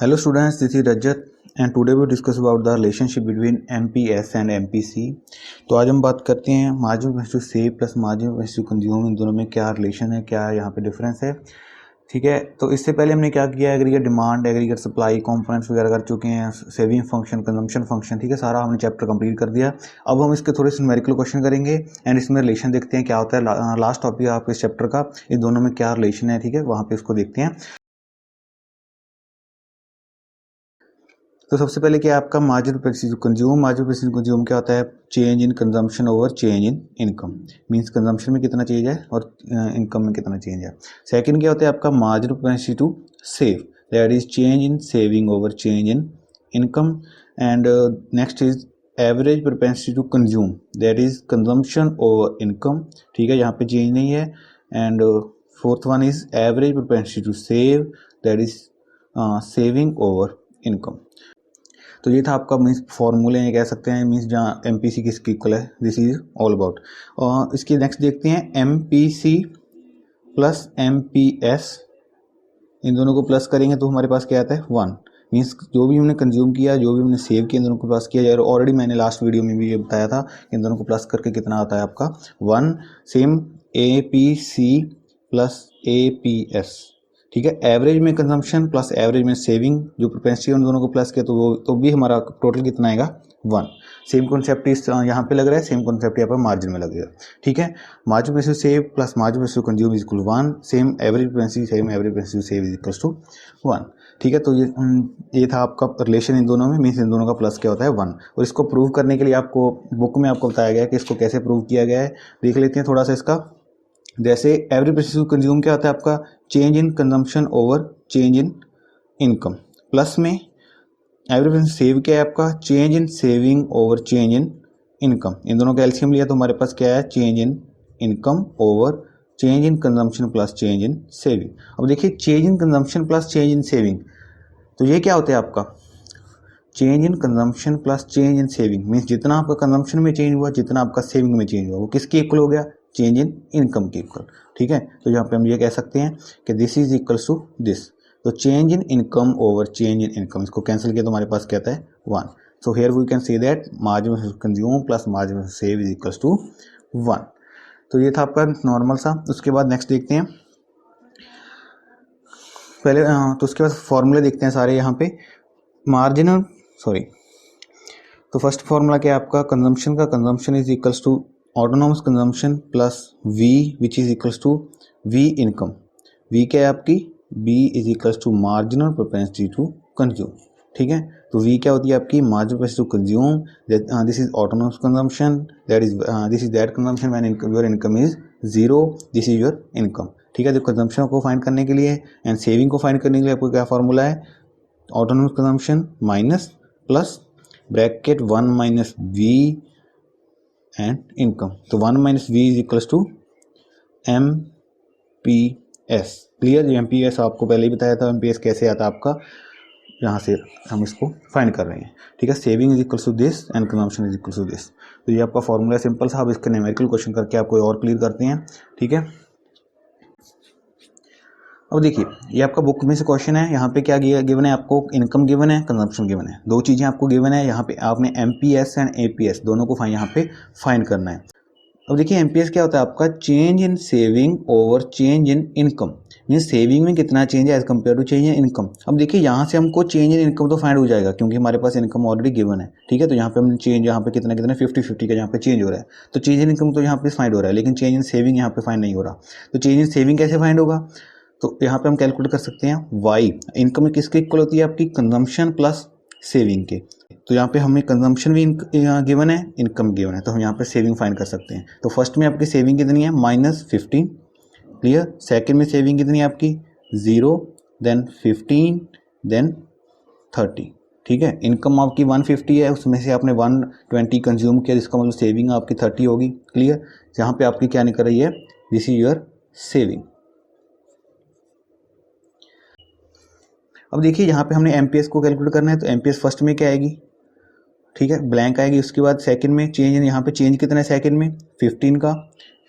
Hello students, this is Rajat and today we discuss about the relationship between MPS and MPC। तो आज हम बात करते हैं margin versus save plus margin versus consume, इन दोनों में क्या रिलेशन है, क्या यहाँ पे डिफरेंस है। ठीक है, तो इससे पहले हमने क्या किया, aggregate demand, aggregate supply, components वगैरह कर चुके हैं, सेविंग फंक्शन, कंजम्पशन फंक्शन। ठीक है, सारा हमने चैप्टर कंप्लीट कर दिया। अब हम इसके थोड़े से न्यूमेरिकल क्वेश्चन करेंगे एंड इसमें रिलेशन देखते हैं क्या होता है। लास्ट टॉपिक आपके इस चैप्टर का, इन दोनों में क्या रिलेशन है। ठीक है, वहाँ पे इसको देखते हैं। तो सबसे पहले क्या है आपका margin purchase consume. Margin purchase consume क्या होता है, change in consumption over change in income. Means consumption में कितना चेंज है और इनकम में कितना चेंज है। सेकंड क्या होता है आपका margin purchase to save, that is change in saving over change in income. And next is average propensity to consume, that is consumption over income. ठीक है, यहाँ पे चेंज नहीं है। And fourth one is average propensity to save, that is saving over income. तो ये था आपका मीन्स फॉर्मूले कह सकते हैं, मीन्स जहाँ एमपीसी किसकी इक्वल है, दिस इज ऑल अबाउट। और इसकी नेक्स्ट देखते हैं एमपीसी प्लस एमपीएस, इन दोनों को प्लस करेंगे तो हमारे पास क्या आता है 1। मीन्स जो भी हमने कंज्यूम किया, जो भी हमने सेव किया, इन दोनों को प्लस किया जाए। ऑलरेडी मैंने लास्ट वीडियो में भी ये बताया था, इन दोनों को प्लस करके कितना आता है आपका 1। Same A P C plus A P S. ठीक है, एवरेज में कंजम्पशन प्लस एवरेज में सेविंग, जो प्रोपेंसिटी उन दोनों को प्लस किया तो भी हमारा टोटल कितना आएगा 1। सेम कॉन्सेप्ट इस यहाँ पे लग रहा है, सेम कॉन्सेप्ट यहाँ पर मार्जिन में लगेगा। ठीक है, मार्जिन में से सेव प्लस मार्जिन में से consume is equal 1। Same average propensity, same average propensity save is equal to 1। ठीक है, तो ये था आपका रिलेशन इन दोनों में, मीन्स इन दोनों का प्लस क्या होता है 1। और इसको प्रूव करने के लिए आपको बुक में आपको बताया गया है कि इसको कैसे प्रूव किया गया है। देख लेते हैं थोड़ा सा इसका। जैसे एवरेज प्रोसेस कंज्यूम क्या होता है आपका, change in consumption over change in income. Plus में एवरेज प्रोसेस सेव क्या है आपका, change in saving over change in income. इन दोनों का एलसीएम लिया तो हमारे पास क्या है, change in income over change in consumption plus change in saving. अब देखिए change in consumption plus change in saving, तो ये क्या होता है आपका, change in consumption plus change in saving. Means जितना आपका कंजम्पशन में चेंज हुआ, जितना आपका सेविंग में चेंज हुआ, वो किसके इक्वल हो गया, चेंज इन इनकम के इक्वल। ठीक है, तो यहाँ पे हम ये कह सकते हैं कि this is equals to this. तो change in income over change in income, इसको कैंसिल किया तो हमारे पास क्या आता है 1। So here we can see that margin consume plus margin save is equals to 1। तो ये था आपका नॉर्मल सा। उसके बाद नेक्स्ट देखते हैं पहले, तो उसके बाद फॉर्मूले देखते हैं सारे यहाँ पे। मार्जिनल तो फर्स्ट फॉर्मूला क्या है आपका, कंजम्पशन का, consumption is equals to autonomous consumption plus V which is equals to V income. V क्या है आपकी, B is equals to marginal propensity to consume. ठीक है, तो वी क्या होती है आपकी, marginal propensity to consume, this is autonomous consumption, that is this is that consumption when your income is 0, this is your income. ठीक है, तो कंजम्पशन को फाइंड करने के लिए एंड सेविंग को फाइंड करने के लिए आपको क्या फॉर्मूला है, autonomous consumption minus plus bracket 1 minus V and income. तो 1 minus V is equals to M P S. Clear, M P S आपको पहले ही बताया था, एम पी एस कैसे आता है आपका, यहाँ से हम इसको फाइंड कर रहे हैं। ठीक है, saving is equals to this and consumption is equals to this. तो ये आपका फॉर्मूला सिंपल सा। अब इसका न्यूमेरिकल क्वेश्चन करके आपको और क्लियर करते हैं। ठीक है, अब देखिए ये आपका बुक में से क्वेश्चन है। यहाँ पे क्या गिवन है आपको, इनकम गिवन है, कंजम्पशन गिवन है, दो चीज़ें आपको गिवन है। यहाँ पे आपने एमपीएस एंड एपीएस दोनों को यहाँ पे फाइंड करना है। अब देखिए एमपीएस क्या होता है आपका, change in saving over change in income. Means saving में कितना चेंज है as compare to change in income. अब देखिए यहाँ से हमको चेंज इन इनकम तो फाइंड हो जाएगा क्योंकि हमारे पास इनकम ऑलरेडी गिवन है। ठीक है, तो यहाँ पे हम चेंज, यहाँ पे कितना कितना 50-50 का यहाँ पे चेंज हो रहा है, तो चेंज इन इनकम तो यहाँ पे फाइंड हो रहा है, लेकिन चेंज इन सेविंग यहाँ पे फाइंड नहीं हो रहा। तो चेंज इन सेविंग कैसे फाइंड होगा, तो यहाँ पे हम कैलकुलेट कर सकते हैं वाई। इनकम किसके इक्वल होती है आपकी, कंजम्पशन प्लस सेविंग के। तो यहाँ पे हमें कंजम्पशन भी गिवन है, इनकम गिवन है, तो हम यहाँ पे सेविंग फाइंड कर सकते हैं। तो फर्स्ट में आपकी सेविंग कितनी है, -15। क्लियर, सेकंड में सेविंग कितनी है आपकी 0, देन 15, देन 30। ठीक है, इनकम आपकी 150 है, उसमें से आपने 120 कंज्यूम किया, जिसका मतलब सेविंग आपकी 30 होगी। क्लियर, यहाँ पे आपकी क्या निकल रही है, दिस इज योर सेविंग। अब देखिए यहाँ पे हमने एमपीएस को कैलकुलेट करना है, तो एमपीएस फर्स्ट में क्या आएगी, ठीक है, ब्लैंक आएगी। उसके बाद सेकंड में चेंज इन, यहाँ पे चेंज कितना है सेकंड में 15 का,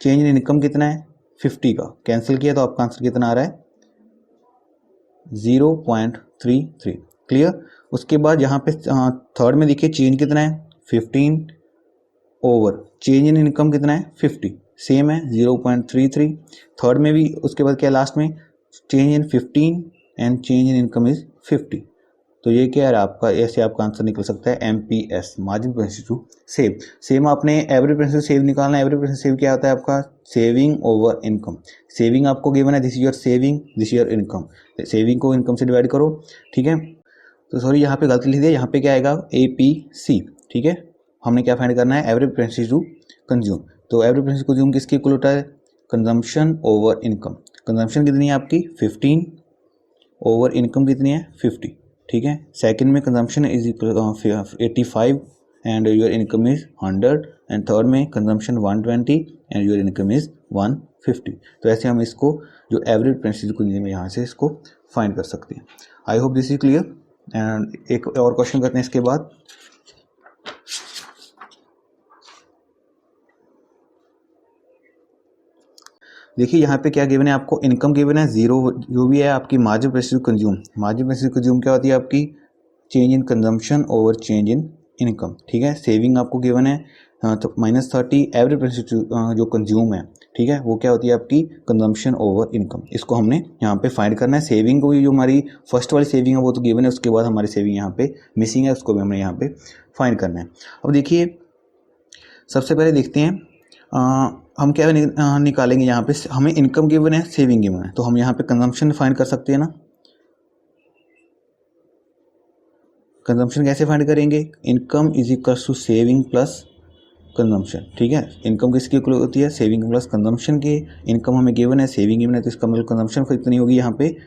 चेंज इन इनकम कितना है 50 का, कैंसिल किया तो आपका आंसर कितना आ रहा है 0.33। क्लियर। उसके बाद यहाँ पे थर्ड में देखिए चेंज कितना है 15 ओवर चेंज इन इनकम कितना है 50, सेम है 0.33। थर्ड में भी उसके बाद क्या लास्ट में change in 15 and change in income is 50। तो ये क्या है आपका, ऐसे आपका आंसर निकल सकता है MPS, margin propensity to save. Same आपने एवरेज प्रोपेंसिटी सेव निकालना है। एवरेज प्रोपेंसिटी सेव क्या होता है आपका, सेविंग ओवर इनकम। सेविंग आपको गिवन है, this is your saving, this is your income. Saving को इनकम से डिवाइड करो, ठीक है। तो सॉरी यहाँ पे गलती लिख दिया, यहाँ पे क्या आएगा APC, ठीक है। हमने क्या फाइंड करना है, एवरेज प्रोपेंसिटी टू कंज्यूम। तो एवरेज प्रोपेंसिटी कंज्यूम किसके इक्वल होता है, कंजम्पशन ओवर इनकम। कंजम्पशन कितनी है आपकी 15 ओवर इनकम कितनी है 50, ठीक है। सेकंड में consumption is equal 85 and your income is 100 and third में consumption 120 and your income is 150। तो ऐसे हम इसको जो एवरेज प्रोपेंसिटी कंज्यूम है यहाँ से इसको फाइंड कर सकते हैं। I hope this is clear. And एक और क्वेश्चन करते हैं इसके बाद। देखिए यहाँ पे क्या गिवन है आपको, इनकम गिवन है 0, जो भी है आपकी margin propensity consume. Margin propensity consume क्या होती है आपकी, change in consumption over change in income, ठीक है। सेविंग आपको गिवन है तो -30, एवरेज प्रोपेंसिटी जो कंज्यूम है, ठीक है, वो क्या होती है आपकी कंजम्पशन ओवर इनकम। इसको हमने यहाँ पे फाइंड करना है। सेविंग को भी जो हमारी फर्स्ट वाली सेविंग है वो तो गिवन है, उसके बाद हमारी सेविंग यहाँ पे मिसिंग है, उसको भी हमने यहाँ पे फाइंड करना है। अब देखिए सबसे पहले देखते हैं हम क्या निकालेंगे। यहाँ पे हमें इनकम गिवन है, सेविंग गिवन है, तो हम यहाँ पे कंजम्पशन फाइंड कर सकते हैं ना। कंजम्पशन कैसे फाइंड करेंगे, income is equal to saving plus consumption, ठीक है। इनकम किसकी इक्वल होती है, सेविंग प्लस कंजम्पशन की। इनकम हमें गिवन है, सेविंग गिवन है, तो इसका मतलब कंजम्पशन कितनी होगी यहाँ पे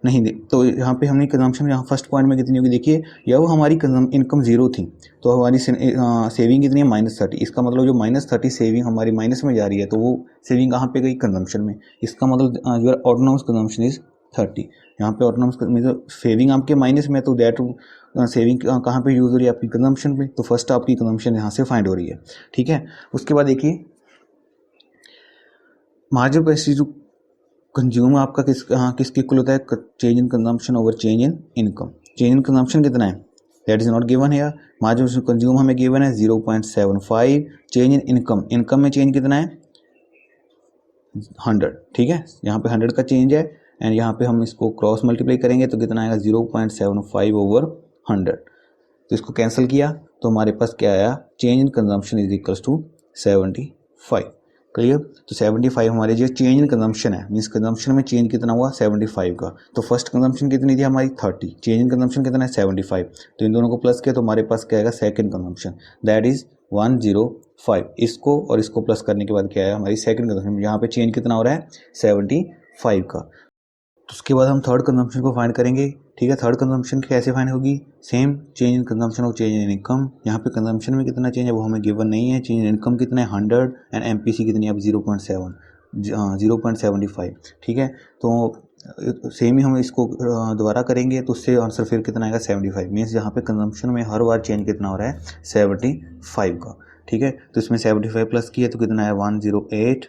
नहीं दे। तो यहाँ पे हमने कंजम्पशन यहाँ फर्स्ट पॉइंट में कितनी होगी, देखिए या वो हमारी इनकम 0 थी, तो हमारी सेविंग कितनी है -30। इसका मतलब जो -30 सेविंग हमारी माइनस में जा रही है, तो वो सेविंग कहाँ पे गई, कंजम्पशन में। इसका मतलब जो ऑटोनॉमस कंजम्पशन इज 30। यहाँ पे ऑटोनॉमस सेविंग आपके माइनस में, तो दैट सेविंग कहाँ पे यूज हो रही है आपकी कंजम्पशन पे, तो फर्स्ट आपकी कंजम्पशन यहाँ से फाइंड हो रही है, ठीक है। उसके बाद देखिए मार्जिन प्रोपेंसिटी कंज्यूम आपका किसके इक्वल होता है, change in consumption over change in income. Change in consumption कितना है, that is not given here. Margin consume हमें गिवन है 0.75। चेंज इन इनकम, इनकम में चेंज कितना है 100, ठीक है। यहाँ पे 100 का चेंज है एंड यहाँ पे हम इसको क्रॉस मल्टीप्लाई करेंगे तो कितना आएगा 0.75 ओवर 100। तो इसको कैंसिल किया तो हमारे पास क्या आया, change in consumption is equals to 75। Clear. तो 75 हमारे जो चेंज इन कंजम्पशन है, मीन्स कंजम्पशन में चेंज कितना हुआ 75 का। तो फर्स्ट कंजम्पशन कितनी थी हमारी 30, चेंज इन कंजम्पशन कितना है 75। तो इन दोनों को प्लस किया तो हमारे पास क्या आएगा सेकंड कंजम्पशन, दैट इज 105। इसको और इसको प्लस करने के बाद क्या है हमारी सेकंड कंजम्पशन, यहाँ पे चेंज कितना हो रहा है 75 का। तो उसके बाद हम थर्ड कंजम्पशन को फाइंड करेंगे, ठीक है। थर्ड कंजम्पशन कैसे फाइंड होगी, सेम चेंज इन कंजम्पशन और चेंज इन इनकम। यहाँ पे कंजम्पशन में कितना चेंज है वो हमें गिवन नहीं है। चेंज इन इनकम कितना है 100 एंड MPC कितनी है अब 0.75, ठीक है। तो सेम ही हम इसको दोबारा करेंगे तो उससे आंसर फिर कितना आएगा 75। मीन्स यहाँ पे कंजम्पशन में हर बार चेंज कितना हो रहा है 75 का, ठीक है। तो इसमें 75 प्लस किया तो कितना है 180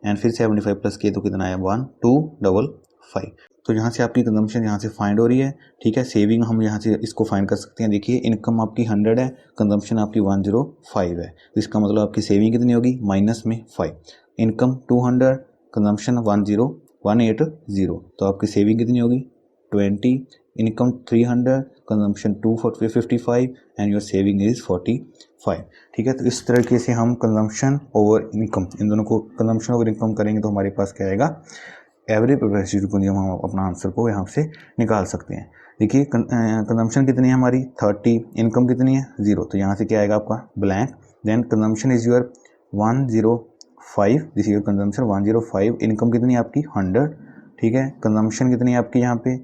एंड फिर 75 प्लस किए तो कितना है 1255। तो यहाँ से आपकी कंजम्पशन यहाँ से फाइंड हो रही है, ठीक है। सेविंग हम यहाँ से इसको फाइंड कर सकते हैं। देखिए इनकम आपकी 100 है, कंजम्पशन आपकी 105 है, तो इसका मतलब आपकी सेविंग कितनी होगी माइनस में 5। इनकम 200, कंजम्पशन 180, तो आपकी सेविंग कितनी होगी 20। Income 300, consumption 255 and your saving is 45, ठीक है। तो इस तरीके से हम कंजम्पशन ओवर इनकम, इन दोनों को कंजम्पशन ओवर इनकम करेंगे तो हमारे पास क्या आएगा एवरेज प्रोपेंसिटी कंज्यूम। हम अपना आंसर को यहाँ से निकाल सकते हैं। देखिए कंजम्पशन कितनी है हमारी 30, इनकम कितनी है 0, तो यहाँ से क्या आएगा आपका blank. Then consumption is your 105, this is your consumption 105। Income कितनी है आपकी 100, ठीक है। कंजम्पशन कितनी है आपकी यहाँ पे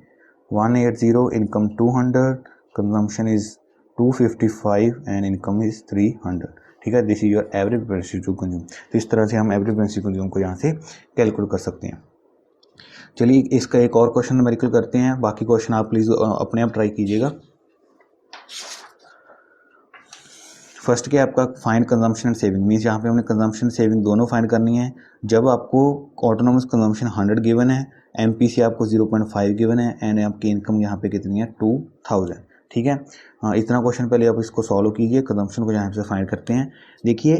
180, income 200, consumption is 255 and income is 300, ठीक है। This is your average propensity to consume. तो इस तरह से हम एवरेज प्रोपेंसिटी कंज्यूम को यहाँ से कैलकुलेट कर सकते हैं। चलिए इसका एक और क्वेश्चन न्यूमेरिकल करते हैं, बाकी क्वेश्चन आप प्लीज़ अपने आप ट्राई कीजिएगा। फर्स्ट क्या आपका find consumption and saving, means यहाँ पे हमने कंजम्पशन सेविंग दोनों फाइंड करनी है। जब आपको ऑटोनोमस कंजम्पशन 100 गिवन है, एमपीसी आपको 0.5 गिवन है एंड आपकी इनकम यहाँ पे कितनी है 2000, ठीक है। हाँ, इतना क्वेश्चन पहले आप इसको सॉल्व कीजिए, कंजम्पशन को यहाँ से फाइंड करते हैं। देखिए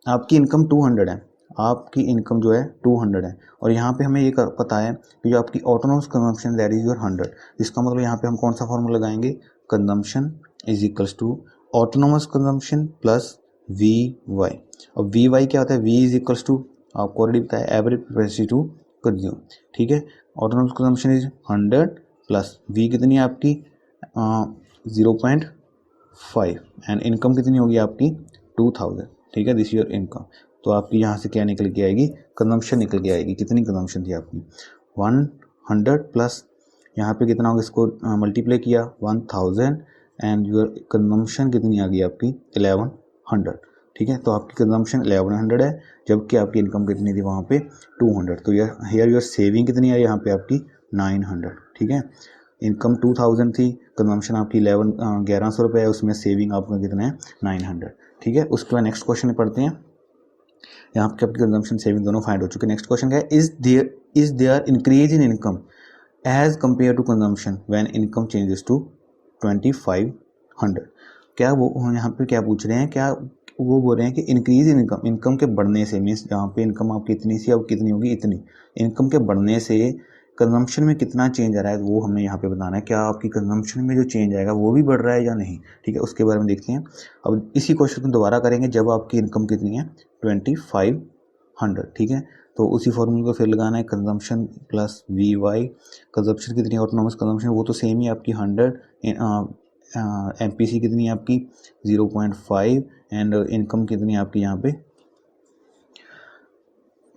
आपकी इनकम 200 है, आपकी इनकम जो है 200 है और यहाँ पे हमें ये पता है कि जो आपकी autonomous consumption that is your 100, इसका मतलब यहाँ पे हम कौन सा फॉर्मूला लगाएंगे, consumption is equals to autonomous consumption plus V Y. और वी वाई क्या होता है, वी इज इक्वल्स टू आपको ऑलरेडी पता है एवरेज कैपेसिटी टू कंज्यूम, ठीक है। Autonomous consumption is 100 plus V कितनी है आपकी 0.5 एंड इनकम कितनी होगी आपकी 2000, ठीक है। This your income. तो आपकी यहाँ से क्या निकल के आएगी, कंजम्पशन निकल के आएगी। कितनी कंजम्पशन थी आपकी 100 प्लस यहाँ पे कितना होगा, इसको मल्टीप्लाई किया 1000 एंड योर कंजम्पशन कितनी आ गई आपकी 1100, ठीक है। तो आपकी कंजम्पशन 1100 है जबकि आपकी इनकम कितनी थी वहाँ पे 200। तो हियर योर सेविंग कितनी है यहाँ पे आपकी 900, ठीक है। इनकम 2000 थी, कंजम्पशन आपकी 1100 रुपये है, उसमें सेविंग आपका कितना है 900, ठीक है। उसके बाद नेक्स्ट क्वेश्चन पढ़ते हैं। यहाँ पे आपकी कंजम्पशन सेविंग दोनों फाइंड हो चुके हैं। नेक्स्ट क्वेश्चन क्या है, is there increase in income as compare to consumption when income changes to 2500। क्या वो यहाँ पे क्या पूछ रहे हैं, क्या वो बोल रहे हैं कि इंक्रीज इन इनकम, इनकम के बढ़ने से, मीन्स जहाँ पे इनकम आपकी इतनी सी अब कितनी होगी इतनी, इनकम के बढ़ने से कंजम्पशन में कितना चेंज आ रहा है वो हमें यहाँ पे बताना है। क्या आपकी कंजम्पशन में जो चेंज आएगा वो भी बढ़ रहा है या नहीं, ठीक है, उसके बारे में देखते हैं। अब इसी क्वेश्चन को दोबारा करेंगे जब आपकी इनकम कितनी है 2500, ठीक है। तो उसी फॉर्मूले को फिर लगाना है, consumption plus V Y. Consumption कितनी है ऑटोनॉमस कंजम्पशन, वो तो सेम ही आपकी 100, एमपीसी कितनी है आपकी 0.5 एंड इनकम कितनी है आपकी यहाँ पे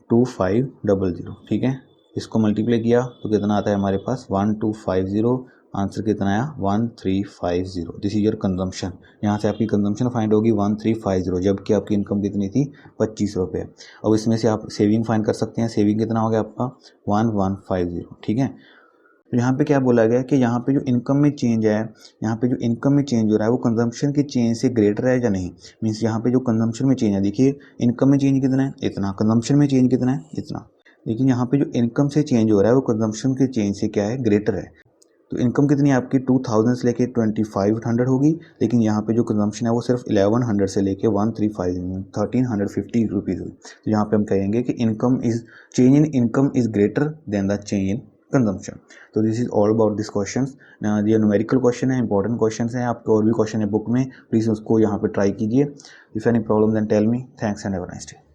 2500, ठीक है। इसको मल्टीप्लाई किया तो कितना आता है हमारे पास 1250, आंसर कितना आया 1350। This is your consumption. यहाँ से आपकी कंजम्पशन फाइंड होगी 1350 जबकि आपकी इनकम कितनी थी 25 रुपये। अब इसमें से आप सेविंग फाइंड कर सकते हैं, सेविंग कितना हो गया आपका 1150, ठीक है। तो यहाँ पे क्या बोला गया कि यहाँ पे जो इनकम में चेंज है, यहाँ पे जो इनकम में चेंज हो रहा है वो कंजम्पशन के चेंज से ग्रेटर है या नहीं। मीन्स यहाँ पे जो कंजम्पशन में चेंज है, देखिए इनकम में चेंज कितना है इतना, कंजम्पशन में चेंज कितना है इतना, लेकिन यहाँ पे जो इनकम से चेंज हो रहा है वो कंजम्पशन के चेंज से क्या है ग्रेटर है। तो इनकम कितनी है आपकी 2000 से लेके 2500 होगी, लेकिन यहाँ पे जो कंजम्पशन है वो सिर्फ 1100 से लेके 1350 रुपीज़ हुई। तो यहाँ पे हम कहेंगे कि income is change in income is greater than the change in consumption. तो this is all about this question. ये न्यूमेरिकल क्वेश्चन है, इंपॉर्टेंट क्वेश्चन है। आपके और भी क्वेश्चन है बुक में, प्लीज़ उसको यहाँ पे ट्राई कीजिए। If any problem then tell me. Thanks and have a nice day.